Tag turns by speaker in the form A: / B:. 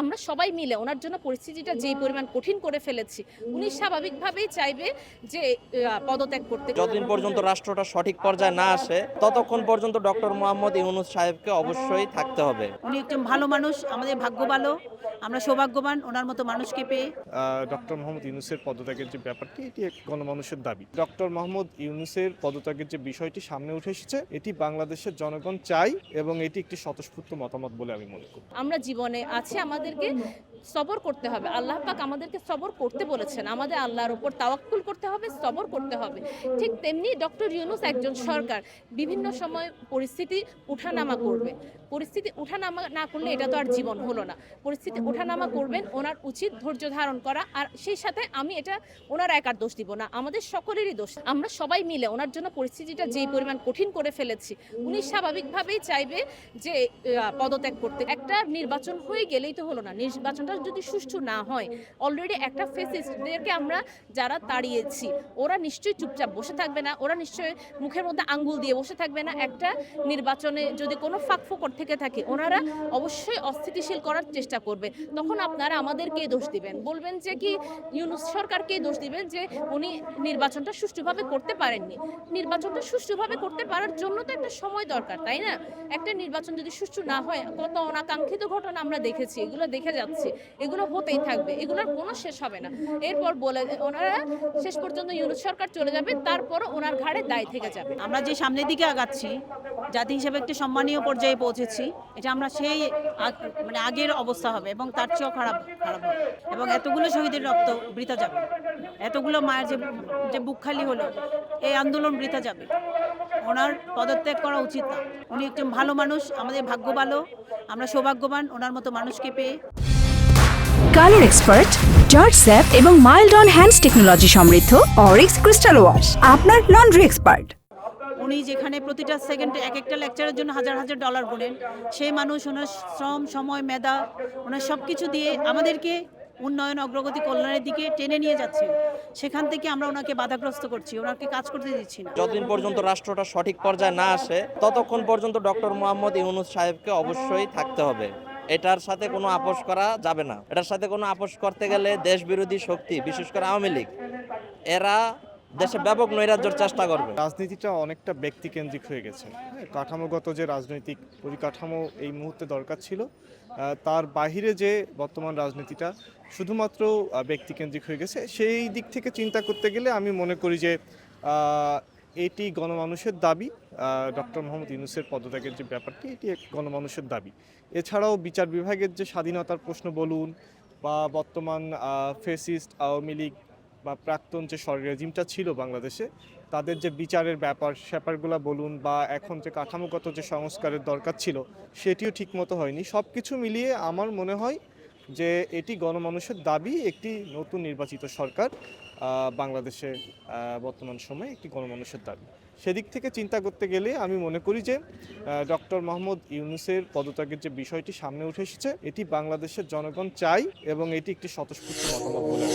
A: আমরা সবাই মিলে ওনার জন্য পরিস্থিতিটা যেই পরিমাণ কঠিন করে ফেলেছি, উনি স্বাভাবিকভাবেই চাইবে যে পদত্যাগ করতে।
B: যতদিন পর্যন্ত রাষ্ট্রটা সঠিক পর্যায়ে না আসে ততক্ষণ পর্যন্ত ডক্টর মোহাম্মদ ইউনূস সাহেবকে অবশ্যই থাকতে হবে।
C: উনি একজন ভালো মানুষ, আমাদের ভাগ্য ভালো, আমরা সৌভাগ্যবান ওনার মতো মানুষকে পেয়ে।
D: ডক্টর মোহাম্মদ ইউনূসের পদত্যাগের যে ব্যাপারটি, এটি এক গণমানুষের দাবি। ডক্টর মোহাম্মদ ইউনূসের পদত্যাগের যে বিষয়টি সামনে উঠে এসেছে, এটি বাংলাদেশের জনগণ চাই এবং এটি একটি স্বতঃস্ফূর্ত মতামত বলে আমি মনে করি।
A: আমরা জীবনে আছি, আমাদেরকে সবর করতে হবে। আল্লাহ পাক আমাদেরকে সবর করতে বলেছেন, আমাদের আল্লাহর উপর তাওয়াক্কুল করতে হবে, সবর করতে হবে। ঠিক তেমনি ডক্টর ইউনূস একজন সরকার, বিভিন্ন সময় পরিস্থিতি উঠানামা করবে। পরিস্থিতি উঠানামা না করলে এটা তো আর জীবন হলো না। পরিস্থিতি উঠানামা করবেন, ওনার উচিত ধৈর্য ধারণ করা। আর সেই সাথে আমি এটা ওনার একার দোষ দিব না, আমাদের সকলেরই দোষ। আমরা সবাই মিলে ওনার জন্য পরিস্থিতিটা যেই পরিমাণ কঠিন করে ফেলেছি, উনি স্বাভাবিকভাবেই চাইবে যে পদত্যাগ করতে। একটা নির্বাচন হয়ে গেলেই তো হলো না, নির্বাচনটা যদি সুষ্ঠু না হয়, অলরেডি একটা ফেসিস্টদেরকে আমরা যারা তাড়িয়েছি, ওরা নিশ্চয়ই চুপচাপ বসে থাকবে না, ওরা নিশ্চয়ই মুখের মধ্যে আঙ্গুল দিয়ে বসে থাকবে না। একটা নির্বাচনে যদি কোনো ফাঁকফোকর থেকে থাকে, ওনারা অবশ্যই অস্থিতিশীল করার চেষ্টা করবে। তখন আপনারা আমাদেরকে দোষ দিবেন, বলবেন যে কি ইউনূস সরকারকে দোষ দিবেন যে উনি নির্বাচনটা সুষ্ঠুভাবে করতে পারেননি। নির্বাচনটা সুষ্ঠুভাবে করতে পারার জন্য তো একটা সময় দরকার, তাই না? একটা নির্বাচন যদি সুষ্ঠু না হয়, কত অনাকাঙ্ক্ষিত ঘটনা আমরা দেখেছি, এগুলো দেখে যাচ্ছি, এগুলো হতেই থাকবে, এগুলোর কোনো শেষ হবে না। এরপর বলে ওনারা শেষ পর্যন্ত ইউনূস সরকার চলে যাবে, তারপরও ওনার ঘাড়ে দায় থেকে যাবে।
C: আমরা যে সামনের দিকে আগাচ্ছি, জাতি হিসেবে একটি সম্মানীয় পর্যায়ে পৌঁছেছি, এটা আমরা সেই মানে আগের অবস্থা হবে এবং তার চেয়েও খারাপ হবে। এবং এতগুলো শহীদের রক্ত বৃথা যাবে, এতগুলো মায়ের যে বুক খালি হলো, এই আন্দোলন বৃথা যাবে। ওনার পদত্যাগ করা উচিত না। উনি একজন ভালো মানুষ, আমাদের ভাগ্য ভালো, আমরা সৌভাগ্যবান ওনার মতো মানুষকে পেয়ে।
E: কালার এক্সপার্ট, জর্জ স্যাপ এবং মাইল্ড অন হ্যান্ডস টেকনোলজি সমৃদ্ধ অরিক্স ক্রিস্টাল ওয়াশ আপনার লন্ড্রি এক্সপার্ট।
C: উনি যেখানে প্রতিটা সেকেন্ডে এক একটা লেকচারের জন্য হাজার হাজার ডলার গুনেন, সেই মানুষ ওনার শ্রম, সময়, মেধা, ওনার সব কিছু দিয়ে আমাদেরকে উন্নয়ন, অগ্রগতি, কল্যাণের দিকে টেনে নিয়ে যাচ্ছে। সেখান থেকে আমরা ওনাকে বাধাগ্রস্ত করছি, ওনাকে কাজ করতে দিচ্ছি না।
B: যতদিন পর্যন্ত রাষ্ট্রটা সঠিক পর্যায়ে না আসে ততক্ষণ পর্যন্ত ডক্টর মোহাম্মদ ইউনূস সাহেবকে অবশ্যই থাকতে হবে। এটার সাথে কোনো আপোষ করা যাবে না। এটার সাথে কোনো আপোষ করতে গেলে দেশ বিরোধী শক্তি, বিশেষ করে আওয়ামী লীগ, এরা দেশে ব্যাপক নৈরাজ্যের চেষ্টা করবে।
D: রাজনীতিটা অনেকটা ব্যক্তিকেন্দ্রিক হয়ে গেছে। কাঠামোগত যে রাজনৈতিক পরিকাঠামো এই মুহূর্তে দরকার ছিল, তার বাহিরে যে বর্তমান রাজনীতিটা শুধুমাত্র ব্যক্তিকেন্দ্রিক হয়ে গেছে। সেই দিক থেকে চিন্তা করতে গেলে আমি মনে করি যে এটি গণমানুষের দাবি। ডক্টর মোহাম্মদ ইউনূসের পদত্যাগের যে ব্যাপারটি, এটি এক গণমানুষের দাবি। এছাড়াও বিচার বিভাগের যে স্বাধীনতার প্রশ্ন বলুন, বা বর্তমান ফেসিস্ট আওয়ামী লীগ বা প্রাক্তন যে রেজিমটা ছিল বাংলাদেশে, তাদের যে বিচারের স্যাপারগুলো বলুন, বা এখন যে কাঠামোগত যে সংস্কারের দরকার ছিল, সেটিও ঠিকমতো হয়নি। সব কিছু মিলিয়ে আমার মনে হয় যে এটি গণমানুষের দাবি। একটি নতুন নির্বাচিত সরকার বাংলাদেশে বর্তমান সময়ে একটি গণমানুষের দাবি। সেদিক থেকে চিন্তা করতে গেলে আমি মনে করি যে ডক্টর মোহাম্মদ ইউনূসের পদত্যাগের যে বিষয়টি সামনে উঠে এসেছে, এটি বাংলাদেশের জনগণ চাই এবং এটি একটি স্বতঃস্ফূর্ত মতামত বলে